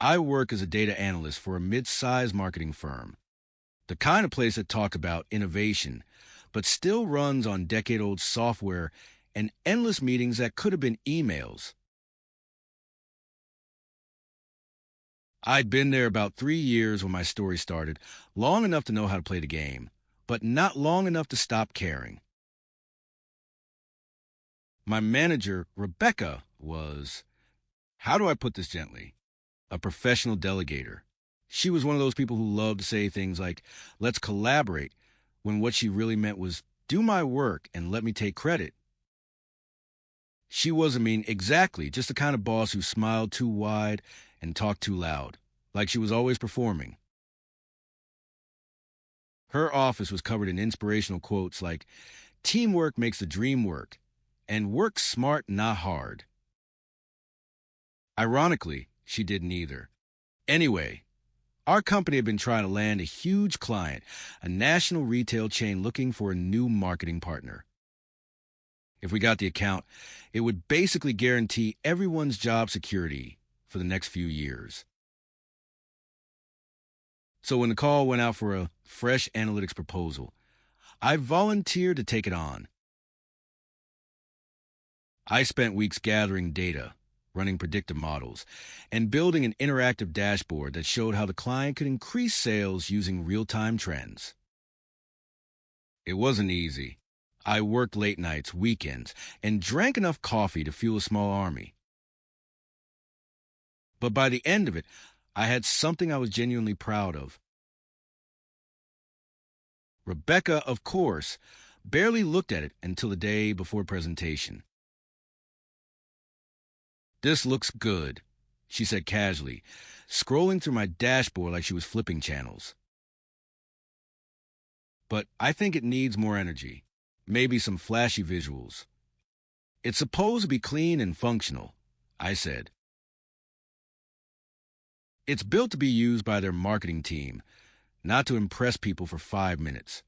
I work as a data analyst for a mid-sized marketing firm, the kind of place that talks about innovation, but still runs on decade-old software and endless meetings that could have been emails. I'd been there about 3 years when my story started, long enough to know how to play the game, but not long enough to stop caring. My manager, Rebecca, was, how do I put this gently, a professional delegator. She was one of those people who loved to say things like, let's collaborate, when what she really meant was, do my work and let me take credit. She wasn't mean exactly, just the kind of boss who smiled too wide and talked too loud, like she was always performing. Her office was covered in inspirational quotes like, teamwork makes the dream work, and work smart, not hard. Ironically, she didn't either. Anyway, our company had been trying to land a huge client, a national retail chain looking for a new marketing partner. If we got the account, it would basically guarantee everyone's job security for the next few years. So when the call went out for a fresh analytics proposal, I volunteered to take it on. I spent weeks gathering data, running predictive models, and building an interactive dashboard that showed how the client could increase sales using real-time trends. It wasn't easy. I worked late nights, weekends, and drank enough coffee to fuel a small army. But by the end of it, I had something I was genuinely proud of. Rebecca, of course, barely looked at it until the day before presentation. This looks good, she said casually, scrolling through my dashboard like she was flipping channels. But I think it needs more energy, maybe some flashy visuals. It's supposed to be clean and functional, I said. It's built to be used by their marketing team, not to impress people for 5 minutes.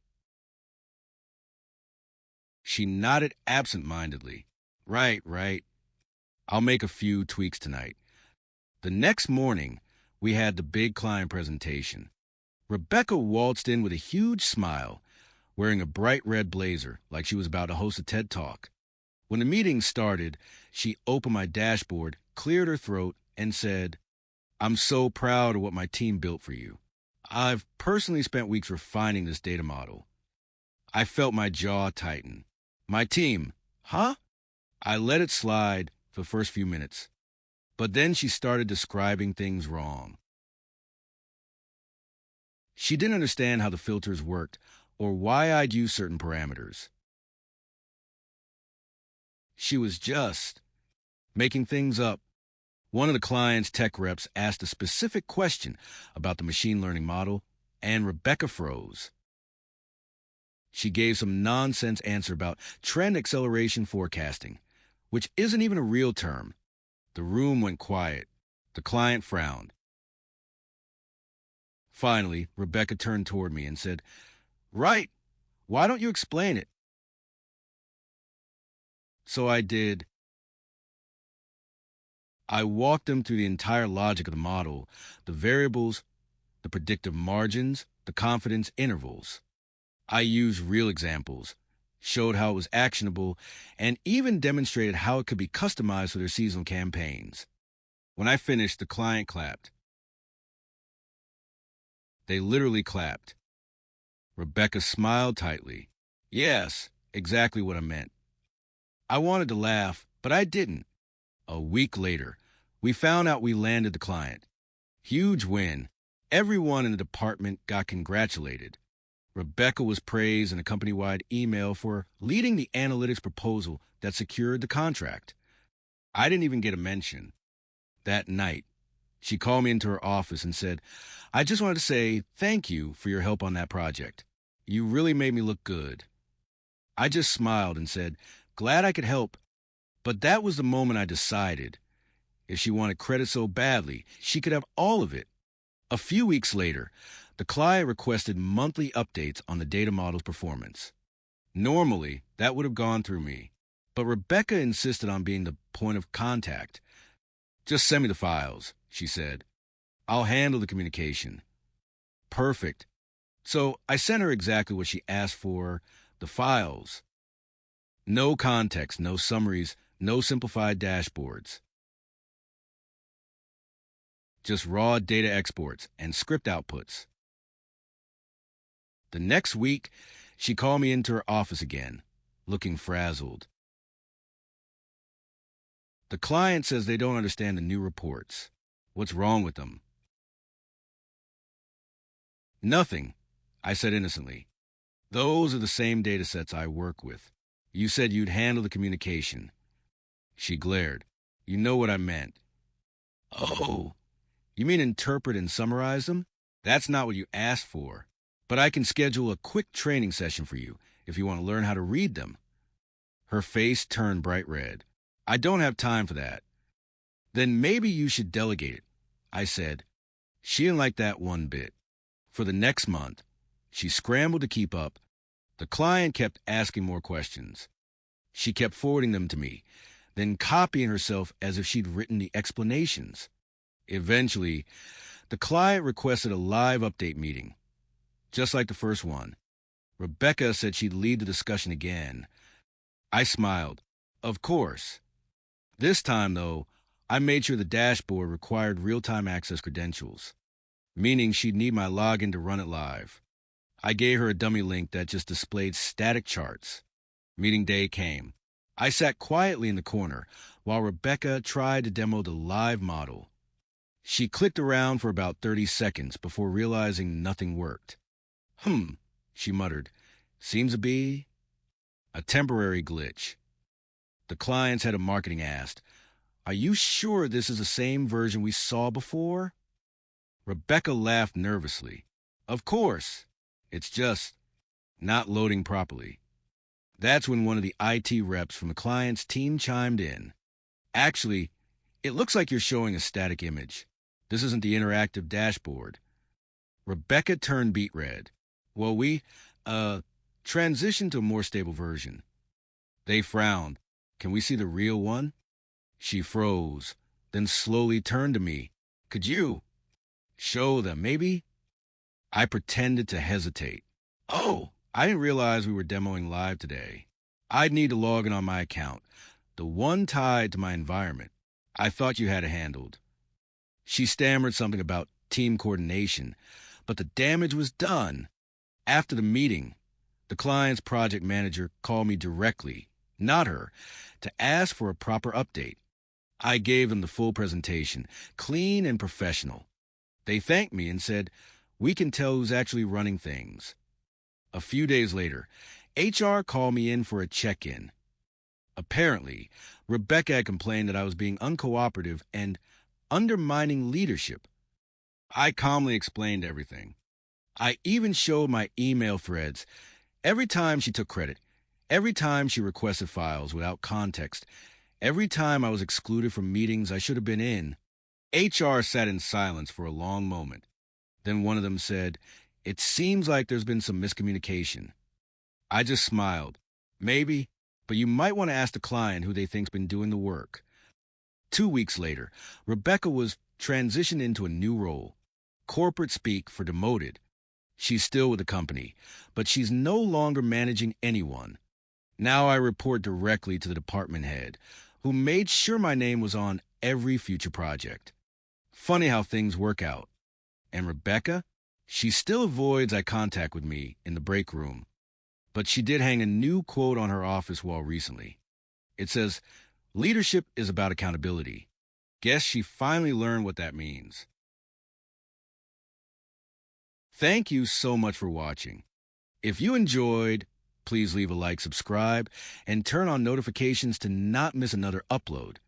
She nodded absent-mindedly. Right. I'll make a few tweaks tonight. The next morning, we had the big client presentation. Rebecca waltzed in with a huge smile, wearing a bright red blazer like she was about to host a TED Talk. When the meeting started, she opened my dashboard, cleared her throat, and said, I'm so proud of what my team built for you. I've personally spent weeks refining this data model. I felt my jaw tighten. My team, huh? I let it slide for the first few minutes. But then she started describing things wrong. She didn't understand how the filters worked or why I'd use certain parameters. She was just making things up. One of the client's tech reps asked a specific question about the machine learning model, and Rebecca froze. She gave some nonsense answer about trend acceleration forecasting, which isn't even a real term. The room went quiet. The client frowned. Finally, Rebecca turned toward me and said, Right, why don't you explain it? So I did. I walked them through the entire logic of the model, the variables, the predictive margins, the confidence intervals. I used real examples, showed how it was actionable, and even demonstrated how it could be customized for their seasonal campaigns. When I finished, the client clapped. They literally clapped. Rebecca smiled tightly. Yes, exactly what I meant. I wanted to laugh, but I didn't. A week later, we found out we landed the client. Huge win. Everyone in the department got congratulated. Rebecca was praised in a company-wide email for leading the analytics proposal that secured the contract. I didn't even get a mention. That night, she called me into her office and said, I just wanted to say thank you for your help on that project. You really made me look good. I just smiled and said, glad I could help. But that was the moment I decided. If she wanted credit so badly, she could have all of it. A few weeks later, the client requested monthly updates on the data model's performance. Normally, that would have gone through me, but Rebecca insisted on being the point of contact. Just send me the files, she said. I'll handle the communication. Perfect. So I sent her exactly what she asked for, the files. No context, no summaries, no simplified dashboards. Just raw data exports and script outputs. The next week, she called me into her office again, looking frazzled. The client says they don't understand the new reports. What's wrong with them? Nothing, I said innocently. Those are the same data sets I work with. You said you'd handle the communication. She glared. You know what I meant. Oh, you mean interpret and summarize them? That's not what you asked for. But I can schedule a quick training session for you if you want to learn how to read them. Her face turned bright red. I don't have time for that. Then maybe you should delegate it, I said. She didn't like that one bit. For the next month, she scrambled to keep up. The client kept asking more questions. She kept forwarding them to me, then copying herself as if she'd written the explanations. Eventually, the client requested a live update meeting, just like the first one. Rebecca said she'd lead the discussion again. I smiled. Of course. This time, though, I made sure the dashboard required real-time access credentials, meaning she'd need my login to run it live. I gave her a dummy link that just displayed static charts. Meeting day came. I sat quietly in the corner while Rebecca tried to demo the live model. She clicked around for about 30 seconds before realizing nothing worked. She muttered. Seems to be a temporary glitch. The client's head of marketing asked, Are you sure this is the same version we saw before? Rebecca laughed nervously. Of course. It's just not loading properly. That's when one of the IT reps from the client's team chimed in. Actually, it looks like you're showing a static image. This isn't the interactive dashboard. Rebecca turned beet red. Well, we, transitioned to a more stable version. They frowned. Can we see the real one? She froze, then slowly turned to me. Could you show them, maybe? I pretended to hesitate. Oh, I didn't realize we were demoing live today. I'd need to log in on my account, the one tied to my environment. I thought you had it handled. She stammered something about team coordination, but the damage was done. After the meeting, the client's project manager called me directly, not her, to ask for a proper update. I gave them the full presentation, clean and professional. They thanked me and said, We can tell who's actually running things. A few days later, HR called me in for a check-in. Apparently, Rebecca had complained that I was being uncooperative and undermining leadership. I calmly explained everything. I even showed my email threads. Every time she took credit, every time she requested files without context, every time I was excluded from meetings I should have been in. HR sat in silence for a long moment. Then one of them said, It seems like there's been some miscommunication. I just smiled. Maybe, but you might want to ask the client who they think's been doing the work. 2 weeks later, Rebecca was transitioned into a new role, corporate speak for demoted. She's still with the company, but she's no longer managing anyone. Now I report directly to the department head, who made sure my name was on every future project. Funny how things work out. And Rebecca? She still avoids eye contact with me in the break room. But she did hang a new quote on her office wall recently. It says, Leadership is about accountability. Guess she finally learned what that means. Thank you so much for watching. If you enjoyed, please leave a like, subscribe, and turn on notifications to not miss another upload.